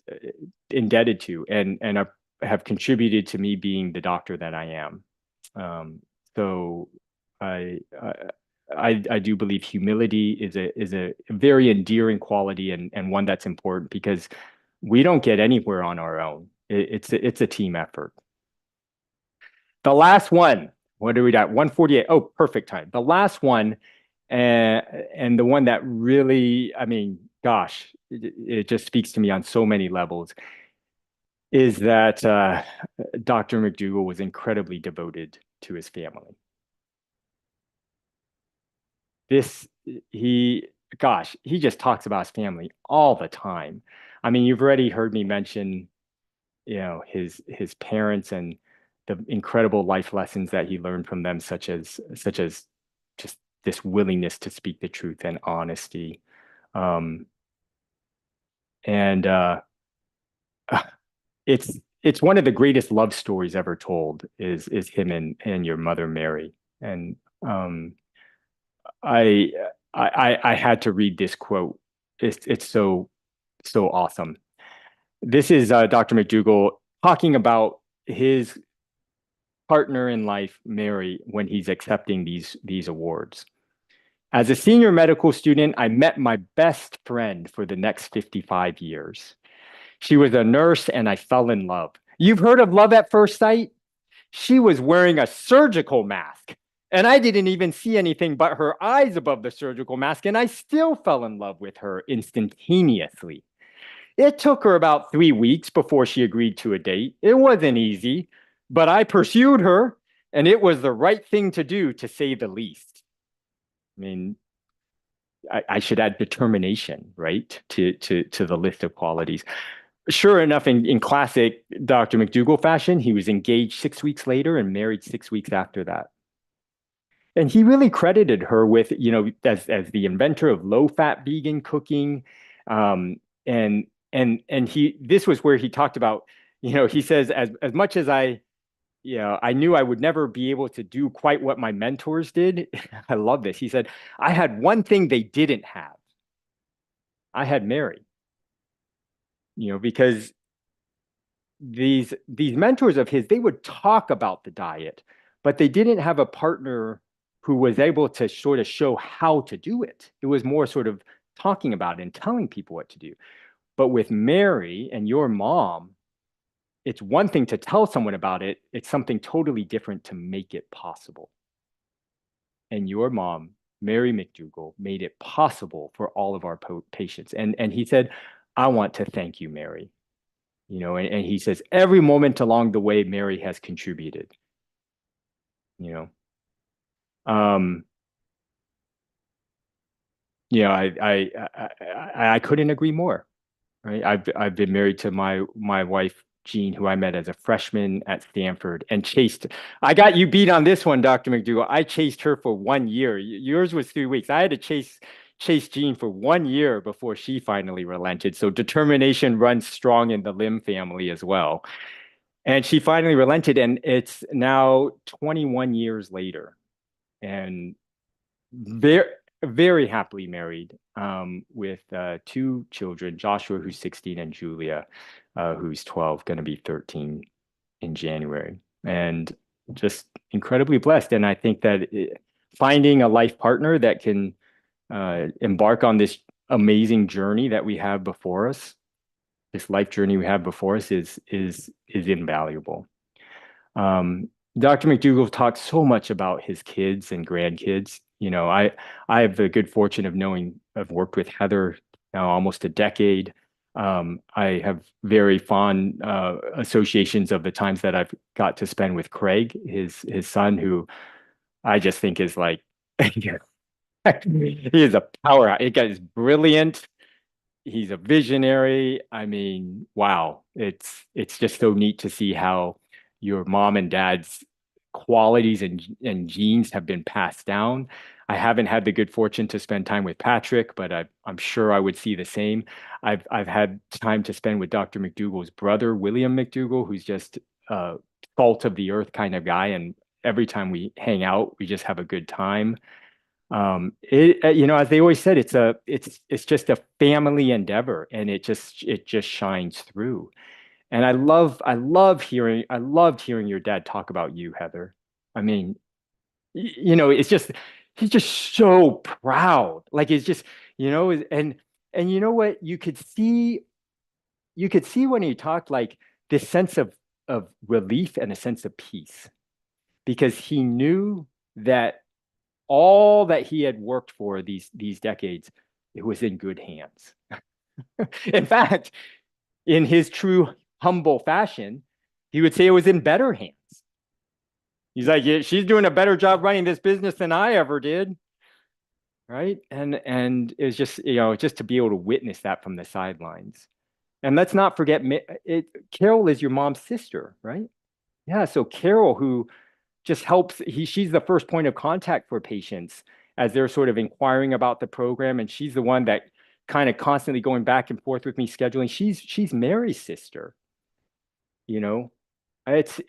indebted to and have contributed to me being the doctor that I am. So I, I do believe humility is a very endearing quality and one that's important because we don't get anywhere on our own. It's a team effort. The last one, what are we at? 148. Oh, perfect time. The last one, and the one that really, I mean, gosh, it just speaks to me on so many levels, is that Dr. McDougall was incredibly devoted to his family. This, he just talks about his family all the time. I mean, you've already heard me mention, his parents and the incredible life lessons that he learned from them, such as just this willingness to speak the truth and honesty. Um, and it's one of the greatest love stories ever told is him and your mother Mary. And I I had to read this quote. It's so awesome. This is Dr. McDougall talking about his partner in life, Mary, when he's accepting these awards. As a senior medical student, I met my best friend for the next 55 years. She was a nurse and I fell in love. You've heard of love at first sight? She was wearing a surgical mask, and I didn't even see anything but her eyes above the surgical mask, and I still fell in love with her instantaneously. It took her about 3 weeks before she agreed to a date. It wasn't easy, but I pursued her, and it was the right thing to do, to say the least. I mean, I should add determination, right, to the list of qualities. Sure enough, in classic Dr. McDougall fashion, he was engaged 6 weeks later and married 6 weeks after that. And he really credited her with, as the inventor of low-fat vegan cooking. And this was where he talked about, he says, as much as I knew I would never be able to do quite what my mentors did. I love this. He said, I had one thing they didn't have. I had Mary. Because these mentors of his, they would talk about the diet, but they didn't have a partner who was able to sort of show how to do it. It was more sort of talking about it and telling people what to do. But with Mary and your mom, it's one thing to tell someone about it, it's something totally different to make it possible. And your mom, Mary McDougall, made it possible for all of our patients. And he said, I want to thank you, Mary. And he says, every moment along the way, Mary has contributed, you know. Um, I couldn't agree more. Right. I've been married to my wife, Jean, who I met as a freshman at Stanford and chased. I got you beat on this one, Dr. McDougall. I chased her for 1 year. Yours was 3 weeks. I had to chase Jean for 1 year before she finally relented. So determination runs strong in the Lim family as well. And she finally relented, and it's now 21 years later. And very, very happily married with two children, Joshua, who's 16, and Julia, who's 12, going to be 13 in January. And just incredibly blessed. And I think that finding a life partner that can embark on this amazing journey that we have before us, this life journey we have before us is invaluable. Um, Dr. McDougall talks so much about his kids and grandkids. I have the good fortune of knowing, I've worked with Heather now almost a decade. I have very fond associations of the times that I've got to spend with Craig, his son, who I just think is like, he is a powerhouse. He is brilliant. He's a visionary. I mean, wow. It's just so neat to see how your mom and dad's qualities and genes have been passed down. I haven't had the good fortune to spend time with Patrick, but I'm sure I would see the same. I've had time to spend with Dr. McDougall's brother, William McDougall, who's just a salt of the earth kind of guy. And every time we hang out, we just have a good time. As they always said, it's just a family endeavor, and it just shines through. And I loved hearing your dad talk about you, Heather. I mean, it's just he's just so proud. Like it's just, and you know what? You could see when he talked like this sense of relief and a sense of peace because he knew that all that he had worked for these decades, it was in good hands. In fact, in his true humble fashion, he would say it was in better hands. He's like, yeah, she's doing a better job running this business than I ever did. Right. And it's just, just to be able to witness that from the sidelines. And let's not forget, Carol is your mom's sister, right? Yeah. So Carol, who just helps, she's the first point of contact for patients as they're sort of inquiring about the program. And she's the one that kind of constantly going back and forth with me scheduling. She's Mary's sister, you know. It's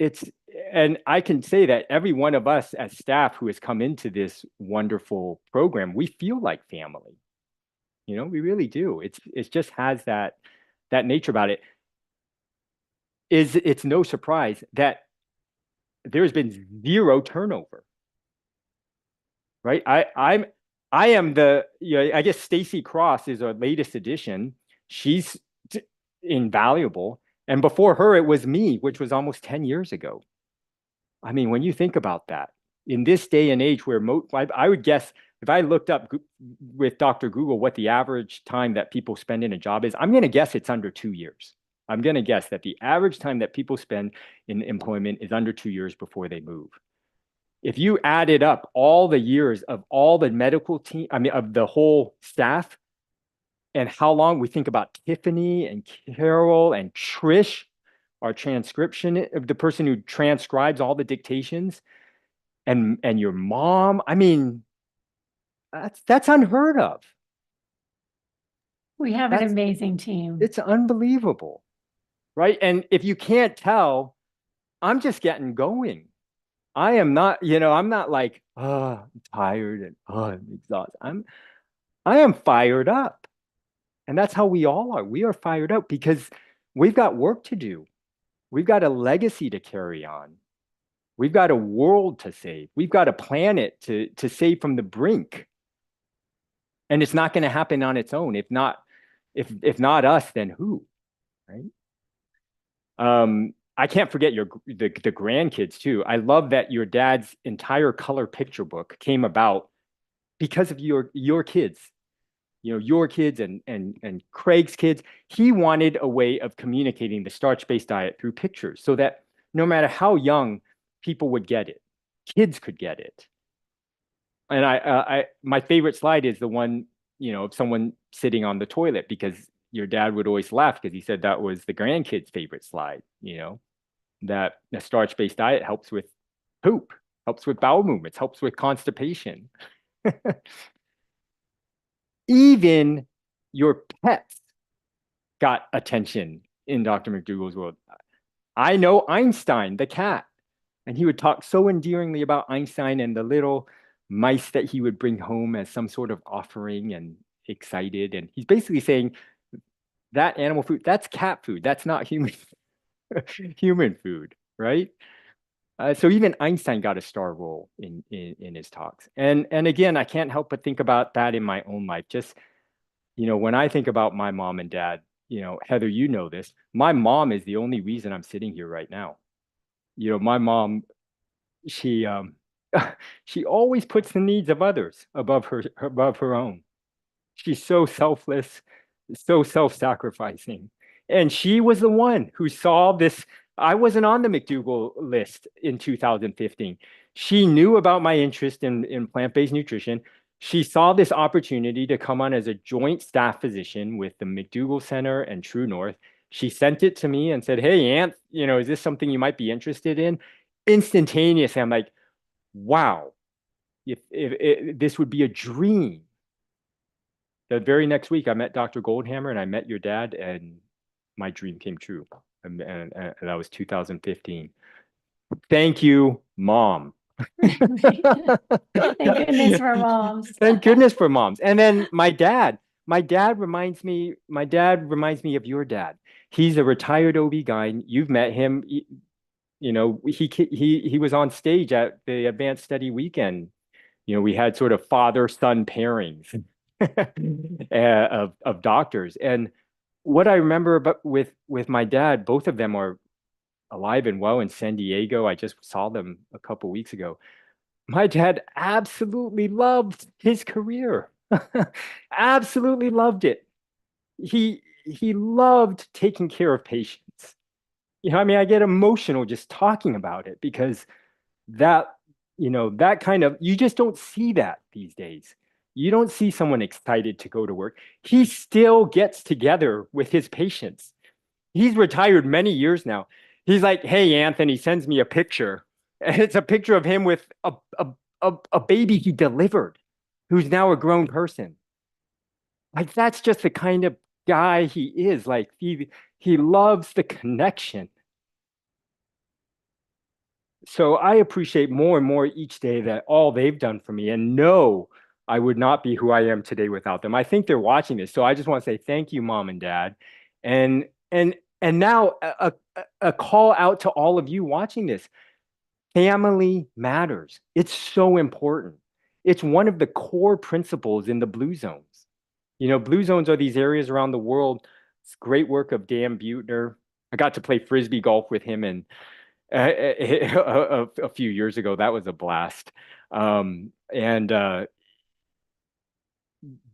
and I can say that every one of us as staff who has come into this wonderful program, we feel like family. We really do. It just has that nature about it. It's no surprise that there's been zero turnover, right? I am I guess Stacy Cross is our latest addition. She's invaluable. And before her, it was me, which was almost 10 years ago. I mean, when you think about that, in this day and age where I would guess if I looked up with Dr. Google what the average time that people spend in a job is, I'm going to guess it's under 2 years. I'm going to guess that the average time that people spend in employment is under 2 years before they move. If you added up all the years of all the medical team, I mean, of the whole staff, and how long we think about Tiffany and Carol and Trish, our transcription, the person who transcribes all the dictations, and your mom. I mean, that's unheard of. We have an amazing team. It's unbelievable, right? And if you can't tell, I'm just getting going. I am not, I'm not like, oh, I'm tired and oh, I'm exhausted. I am fired up. And that's how we all are. We are fired up because we've got work to do. We've got a legacy to carry on. We've got a world to save. We've got a planet to save from the brink. And it's not going to happen on its own. If not us, then who? Right? I can't forget the grandkids too. I love that your dad's entire color picture book came about because of your kids. You know, your kids and Craig's kids. He wanted a way of communicating the starch-based diet through pictures so that no matter how young people would get it, kids could get it. And my favorite slide is the one, you know, of someone sitting on the toilet, because your dad would always laugh because he said that was the grandkids' favorite slide, you know, that a starch-based diet helps with poop, helps with bowel movements, helps with constipation. Even your pets got attention in Dr. McDougall's world. I know Einstein, the cat, and he would talk so endearingly about Einstein and the little mice that he would bring home as some sort of offering and excited. And he's basically saying that animal food, that's cat food. That's not human human food, right? So even Einstein got a star role in his talks. And again, I can't help but think about that in my own life. Just, you know, when I think about my mom and dad, you know, Heather, you know this, my mom is the only reason I'm sitting here right now. You know, my mom, she she always puts the needs of others above her own. She's so selfless, so self-sacrificing. And she was the one who saw this. I wasn't on the McDougall list in 2015. She knew about my interest in plant-based nutrition. She saw this opportunity to come on as a joint staff physician with the McDougall Center and True North. She sent it to me and said, "Hey, Aunt, you know, is this something you might be interested in?" Instantaneously, I'm like, wow, if this would be a dream. The very next week, I met Dr. Goldhammer and I met your dad, and my dream came true. And that was 2015. Thank you, Mom. Thank goodness for moms. Thank goodness for moms. And then my dad reminds me of your dad. He's a retired OB-GYN. You've met him. You know, he was on stage at the Advanced Study Weekend. You know, we had sort of father-son pairings of doctors. And what I remember about with my dad, both of them are alive and well in San Diego. I just saw them a couple weeks ago. My dad absolutely loved his career. Absolutely loved it. He loved taking care of patients. You know, I mean, I get emotional just talking about it because that, you know, that kind of, you just don't see that these days. You don't see someone excited to go to work. He still gets together with his patients. He's retired many years now. He's like, "Hey, Anthony," sends me a picture. And it's a picture of him with a baby he delivered, who's now a grown person. Like, that's just the kind of guy he is. Like, he loves the connection. So I appreciate more and more each day that all they've done for me, and no, I would not be who I am today without them. I think they're watching this. So I just want to say thank you, Mom and Dad. And now a call out to all of you watching this. Family matters. It's so important. It's one of the core principles in the blue zones. You know, blue zones are these areas around the world. It's great work of Dan Buettner. I got to play frisbee golf with him and a few years ago. That was a blast. And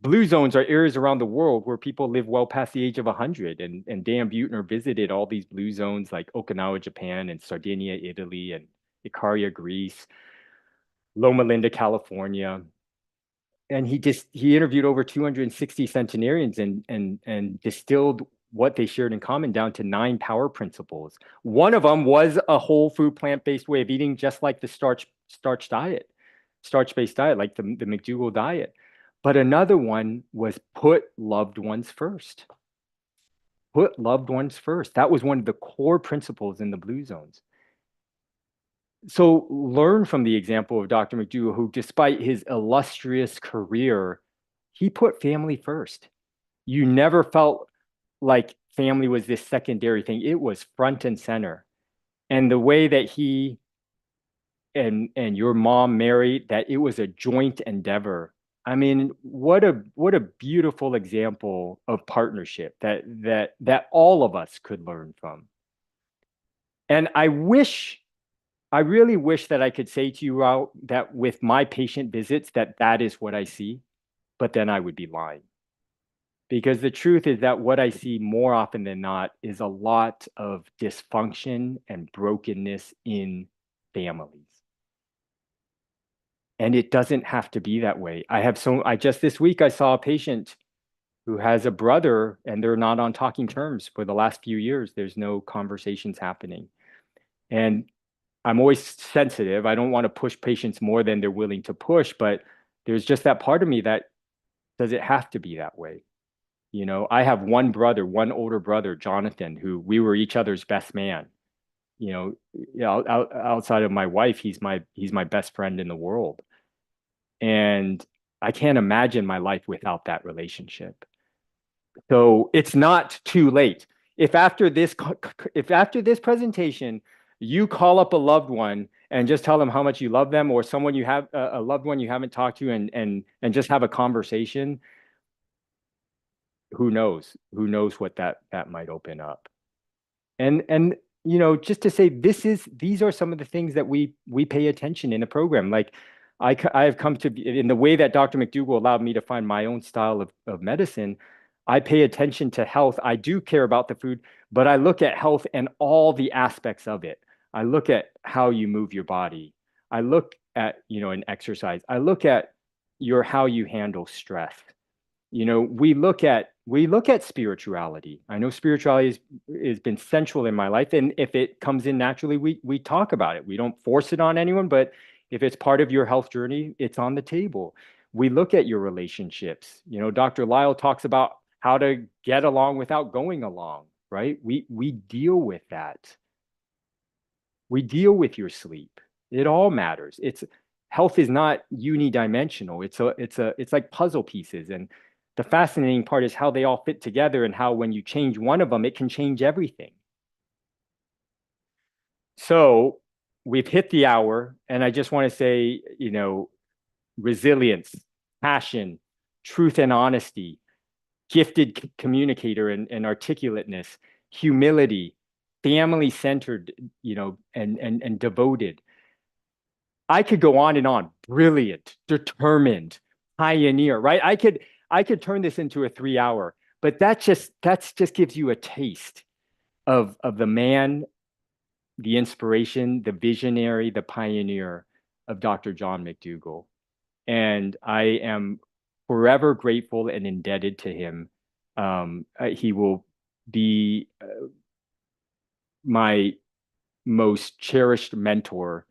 blue zones are areas around the world where people live well past the age of 100. And Dan Buettner visited all these blue zones like Okinawa, Japan, and Sardinia, Italy, and Icaria, Greece, Loma Linda, California. And he interviewed over 260 centenarians and distilled what they shared in common down to 9 power principles. One of them was a whole food plant-based way of eating, just like the starch diet, starch-based diet, like the McDougall diet. But another one was put loved ones first. Put loved ones first. That was one of the core principles in the blue zones. So learn from the example of Dr. McDougall, who, despite his illustrious career, he put family first. You never felt like family was this secondary thing. It was front and center. And the way that he and your mom, Mary, that it was a joint endeavor. I mean, what a beautiful example of partnership that all of us could learn from. And I really wish that I could say to you, Raul, that with my patient visits, that is what I see, but then I would be lying. Because the truth is that what I see more often than not is a lot of dysfunction and brokenness in families. And it doesn't have to be that way. I just this week I saw a patient who has a brother and they're not on talking terms for the last few years. There's no conversations happening. And I'm always sensitive. I don't want to push patients more than they're willing to push, but there's just that part of me that does it have to be that way? You know, I have one brother, one older brother, Jonathan, who we were each other's best man. Outside of my wife, he's my best friend in the world. And I can't imagine my life without that relationship. So it's not too late. If after this presentation, you call up a loved one and just tell them how much you love them, or someone you have a loved one you haven't talked to, and just have a conversation, who knows? Who knows what that might open up? And just to say, these are some of the things that we pay attention in the program. Like I have come to be, in the way that Dr. McDougall allowed me to find my own style of medicine, I pay attention to health. I do care about the food, but I look at health and all the aspects of it. I look at how you move your body. I look at, an exercise. I look at how you handle stress. We look at spirituality. I know spirituality has been central in my life, and if it comes in naturally, we talk about it. We don't force it on anyone, but if it's part of your health journey, it's on the table. We look at your relationships. Dr. Lyle talks about how to get along without going along, right? We deal with that. We deal with your sleep. It all matters. Health is not unidimensional. It's like puzzle pieces, and the fascinating part is how they all fit together and how when you change one of them, it can change everything. So we've hit the hour, and I just want to say, resilience, passion, truth and honesty, gifted communicator and articulateness, humility, family centered, and devoted. I could go on and on. Brilliant, determined, pioneer, right? I could turn this into a 3 hour, but that's just gives you a taste of the man, the inspiration, the visionary, the pioneer of Dr. John McDougall. And I am forever grateful and indebted to him. He will be my most cherished mentor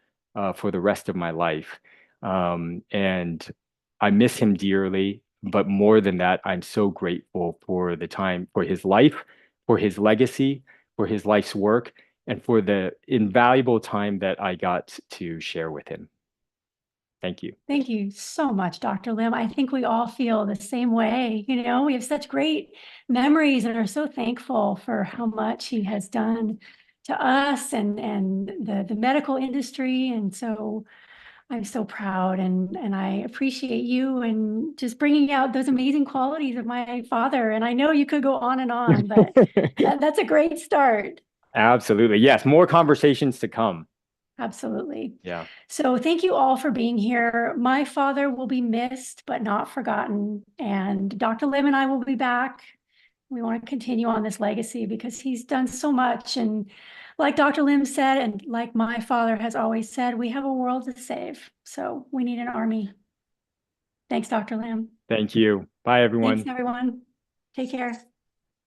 for the rest of my life. And I miss him dearly, but more than that, I'm so grateful for the time, for his life, for his legacy, for his life's work, and for the invaluable time that I got to share with him. Thank you. Thank you so much, Dr. Lim. I think we all feel the same way. We have such great memories and are so thankful for how much he has done to us and the medical industry. And so I'm so proud and I appreciate you and just bringing out those amazing qualities of my father. And I know you could go on, but that's a great start. Absolutely. Yes, more conversations to come. Absolutely. Yeah. So thank you all for being here. My father will be missed, but not forgotten. And Dr. Lim and I will be back. We want to continue on this legacy because he's done so much. And like Dr. Lim said, and like my father has always said, we have a world to save. So we need an army. Thanks, Dr. Lim. Thank you. Bye, everyone. Thanks, everyone. Take care.